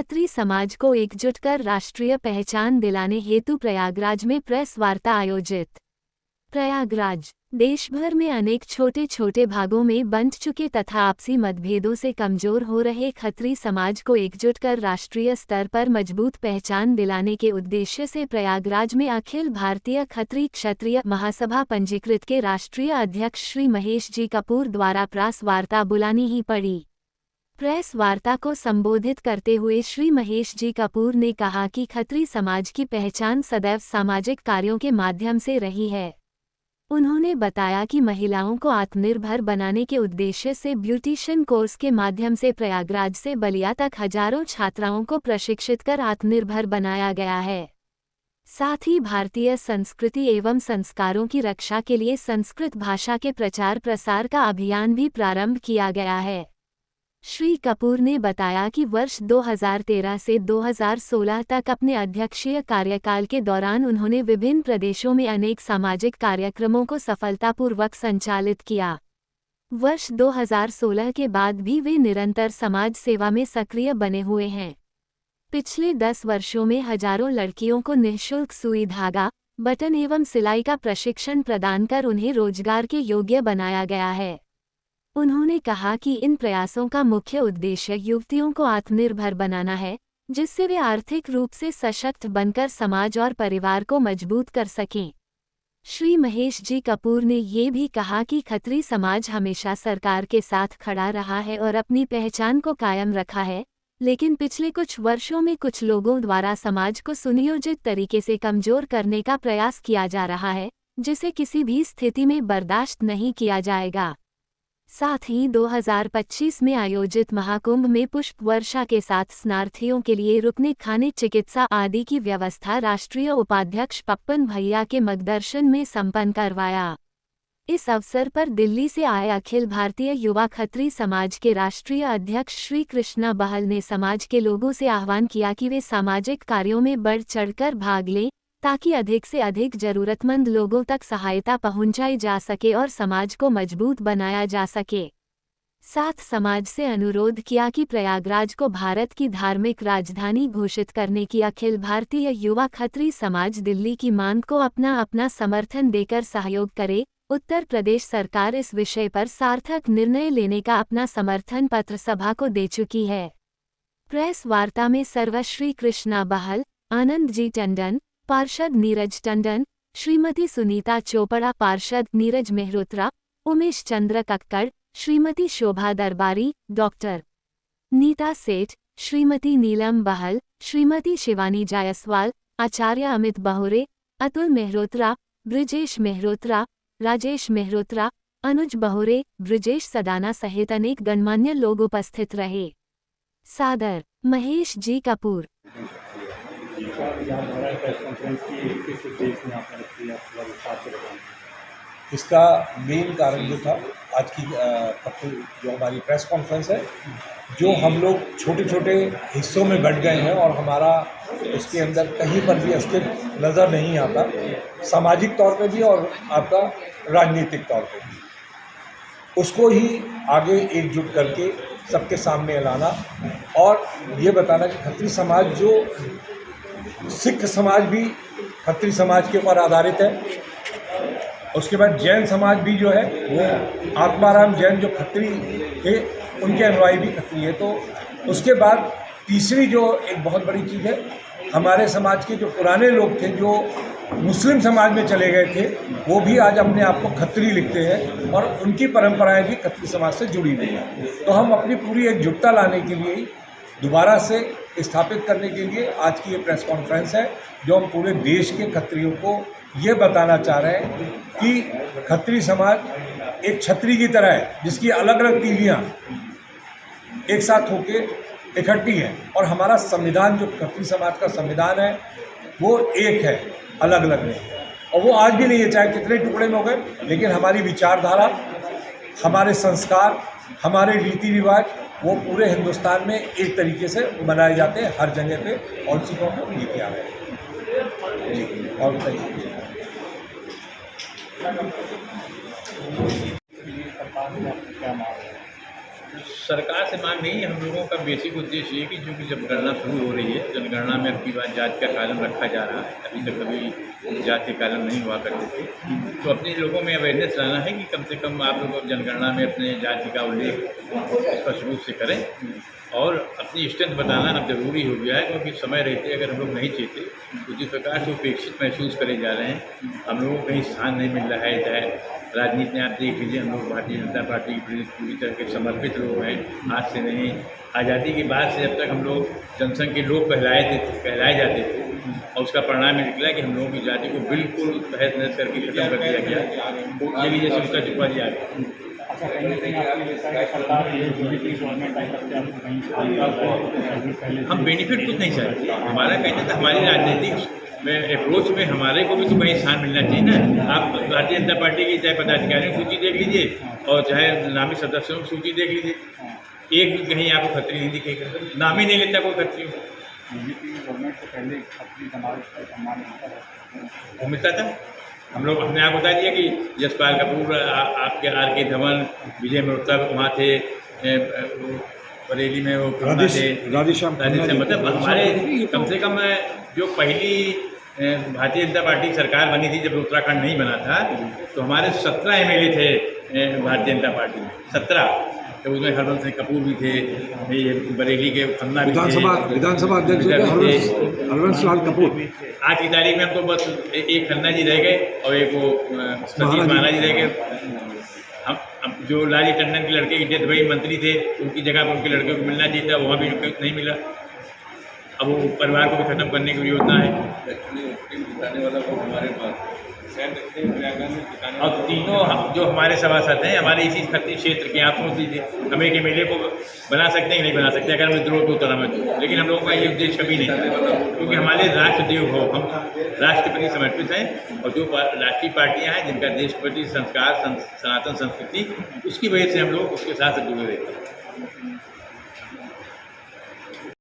खत्री समाज को एकजुट कर राष्ट्रीय पहचान दिलाने हेतु प्रयागराज में प्रेस वार्ता आयोजित। प्रयागराज देश भर में अनेक छोटे छोटे भागों में बंट चुके तथा आपसी मतभेदों से कमजोर हो रहे खत्री समाज को एकजुट कर राष्ट्रीय स्तर पर मजबूत पहचान दिलाने के उद्देश्य से प्रयागराज में अखिल भारतीय खत्री क्षत्रिय महासभा पंजीकृत के राष्ट्रीय अध्यक्ष श्री महेश जी कपूर द्वारा प्रेस वार्ता बुलानी ही पड़ी। प्रेस वार्ता को संबोधित करते हुए श्री महेश जी कपूर ने कहा कि खत्री समाज की पहचान सदैव सामाजिक कार्यों के माध्यम से रही है। उन्होंने बताया कि महिलाओं को आत्मनिर्भर बनाने के उद्देश्य से ब्यूटिशियन कोर्स के माध्यम से प्रयागराज से बलिया तक हजारों छात्राओं को प्रशिक्षित कर आत्मनिर्भर बनाया गया है। साथ ही भारतीय संस्कृति एवं संस्कारों की रक्षा के लिए संस्कृत भाषा के प्रचार प्रसार का अभियान भी प्रारंभ किया गया है। श्री कपूर ने बताया कि वर्ष 2013 से 2016 तक अपने अध्यक्षीय कार्यकाल के दौरान उन्होंने विभिन्न प्रदेशों में अनेक सामाजिक कार्यक्रमों को सफलतापूर्वक संचालित किया। वर्ष 2016 के बाद भी वे निरंतर समाज सेवा में सक्रिय बने हुए हैं। पिछले 10 वर्षों में हजारों लड़कियों को निःशुल्क सुई धागा, बटन एवं सिलाई का प्रशिक्षण प्रदान कर उन्हें रोजगार के योग्य बनाया गया है। उन्होंने कहा कि इन प्रयासों का मुख्य उद्देश्य युवतियों को आत्मनिर्भर बनाना है, जिससे वे आर्थिक रूप से सशक्त बनकर समाज और परिवार को मजबूत कर सकें। श्री महेश जी कपूर ने ये भी कहा कि खत्री समाज हमेशा सरकार के साथ खड़ा रहा है और अपनी पहचान को कायम रखा है, लेकिन पिछले कुछ वर्षों में कुछ लोगों द्वारा समाज को सुनियोजित तरीके से कमजोर करने का प्रयास किया जा रहा है, जिसे किसी भी स्थिति में बर्दाश्त नहीं किया जाएगा। साथ ही 2025 में आयोजित महाकुंभ में पुष्प वर्षा के साथ स्नार्थियों के लिए रुकने खाने चिकित्सा आदि की व्यवस्था राष्ट्रीय उपाध्यक्ष पप्पन भैया के मार्गदर्शन में संपन्न करवाया। इस अवसर पर दिल्ली से आए अखिल भारतीय युवा खत्री समाज के राष्ट्रीय अध्यक्ष श्री कृष्णा बहल ने समाज के लोगों से आह्वान किया कि वे सामाजिक कार्यों में बढ़ चढ़कर भाग लें, ताकि अधिक से अधिक जरूरतमंद लोगों तक सहायता पहुंचाई जा सके और समाज को मजबूत बनाया जा सके। साथ समाज से अनुरोध किया कि प्रयागराज को भारत की धार्मिक राजधानी घोषित करने की अखिल भारतीय युवा खत्री समाज दिल्ली की मांग को अपना समर्थन देकर सहयोग करे। उत्तर प्रदेश सरकार इस विषय पर सार्थक निर्णय लेने का अपना समर्थन पत्र सभा को दे चुकी है। प्रेस वार्ता में सर्वश्री कृष्णा बहल, आनंद जी टंडन, पार्षद नीरज टंडन, श्रीमती सुनीता चोपड़ा, पार्षद नीरज मेहरोत्रा, उमेश चंद्र कक्कड़, श्रीमती शोभा दरबारी, डॉक्टर नीता सेठ, श्रीमती नीलम बहल, श्रीमती शिवानी जायसवाल, आचार्य अमित बहोरे, अतुल मेहरोत्रा, ब्रिजेश मेहरोत्रा, राजेश मेहरोत्रा, अनुज बहोरे, ब्रिजेश सदाना सहित अनेक गणमान्य लोग उपस्थित रहे। सादर महेश जी कपूर। इसका मेन कारण जो था आज की जो हमारी प्रेस कॉन्फ्रेंस है, जो हम लोग छोटे छोटे हिस्सों में बंट गए हैं और हमारा उसके अंदर कहीं पर भी अस्तित्व नज़र नहीं आता, सामाजिक तौर पे भी और आपका राजनीतिक तौर पे भी। उसको ही आगे एकजुट करके सबके सामने लाना और ये बताना कि खत्री समाज, जो सिख समाज भी खत्री समाज के ऊपर आधारित है, उसके बाद जैन समाज भी जो है वो आत्माराम जैन जो खत्री थे उनके अनुयायी भी खत्री है। तो उसके बाद तीसरी जो एक बहुत बड़ी चीज़ है, हमारे समाज के जो पुराने लोग थे जो मुस्लिम समाज में चले गए थे, वो भी आज अपने आप को खत्री लिखते हैं और उनकी परंपराएं भी खत्री समाज से जुड़ी हुई हैं। तो हम अपनी पूरी एकजुटता लाने के लिए, दोबारा से स्थापित करने के लिए आज की ये प्रेस कॉन्फ्रेंस है, जो हम पूरे देश के खत्रियों को ये बताना चाह रहे हैं कि खत्री समाज एक छतरी की तरह है, जिसकी अलग अलग तीलियाँ एक साथ होके इकट्ठी हैं। और हमारा संविधान, जो खत्री समाज का संविधान है, वो एक है, अलग अलग नहीं। और वो आज भी नहीं है, चाहे कितने टुकड़े में हो गए, लेकिन हमारी विचारधारा, हमारे संस्कार, हमारे रीति रिवाज वो पूरे हिंदुस्तान में एक तरीके से मनाए जाते हैं हर जगह पे, और उसी को हम लेके आ रहे हैं जी। और बताइए। सरकार ने क्या मांग है? सरकार से मांग नहीं है। हम लोगों का बेसिक उद्देश्य ये कि चूँकि जब गणना शुरू हो रही है, जनगणना में अब की बार जाति का कालम रखा जा रहा है, अभी तक कभी जाति के कालम नहीं हुआ करते थे, तो अपने लोगों में अवेयरनेस लाना है कि कम से कम आप लोग जनगणना में अपने जाति का उल्लेख स्पष्ट रूप से करें, और अपनी स्ट्रेंथ बताना अब जरूरी हो गया है, क्योंकि समय रहते अगर हम लोग नहीं चाहते तो जिस प्रकार से उपेक्षित महसूस करे जा रहे हैं, हम लोगों को कहीं स्थान नहीं मिल रहा है। चाहे राजनीति में आप देख लीजिए, हम लोग भारतीय जनता पार्टी की पूरी तरह के समर्पित लोग हैं। आज से नहीं, आज़ादी के बाद से जब तक हम लोग जनसंघ के लोग कहलाए जाते थे, और उसका परिणाम ये निकला कि हम लोगों की जाति को बिल्कुल तहस नहस करके खत्म कर दिया गया। चलिए जैसे उसका चुपा दिया गया। अच्छा, कहीं ना कहीं आपको लगता है कि सरकार ये बीजेपी गवर्नमेंट आई तब से आपको कहीं पहले हम बेनिफिट कुछ नहीं चाहते। हमारा कहना था हमारी राजनीतिक में अप्रोच में हमारे को भी तो कहीं स्थान मिलना चाहिए ना। आप भारतीय जनता पार्टी की चाहे पदाधिकारियों की सूची देख लीजिए और चाहे नामी सदस्यों की सूची देख लीजिए, एक भी कहीं आपको खतरी नहीं दिखेगा, नाम ही नहीं लेता कोई खतरी। बीजेपी गवर्नमेंट से पहले अपनी समाज का सम्मान मिलता है, वो मिलता था। हमने आपको बता दिया कि यशपाल कपूर, आपके आर के धवन, विजय मेहता वहाँ थे, बरेली में वो खन्ना थे, राधेश्याम मतलब हमारे कम से कम जो पहली भारतीय जनता पार्टी की सरकार बनी थी, जब उत्तराखंड नहीं बना था, तो हमारे 17 MLA थे भारतीय जनता पार्टी में, 17। तो उसमें हरवंश सिंह कपूर भी थे, ये बरेली के खन्ना भी थे, विधानसभा अध्यक्ष हरवंश लाल कपूर। आज की तारीख में हम तो बस एक खन्ना जी रह गए और एक वो सतीश महाराज जी रह गए। हम जो लाली टंडन के लड़के की डेथ भाई मंत्री थे, उनकी जगह पर उनके लड़के को मिलना चाहिए था, वहाँ भी नहीं मिला। अब वो परिवार को भी खत्म करने की योजना है। वाला वो हमारे पास और तीनों जो हमारे सभासद हैं, हमारे इसी खत्ती क्षेत्र के, आप सोच लीजिए हम एक MLA को बना सकते हैं कि नहीं बना सकते, अगर हमें द्रोह तो उतना में दो। लेकिन हम लोगों का ये उद्देश्य कभी नहीं, क्योंकि हमारे राष्ट्रदेव हो, हम राष्ट्र के प्रति समर्पित हैं, और जो राष्ट्रीय पार्टियां हैं जिनका देश के प्रति संस्कार, सनातन संस्कृति, उसकी वजह से हम लोग उसके साथ जुड़े रहते हैं।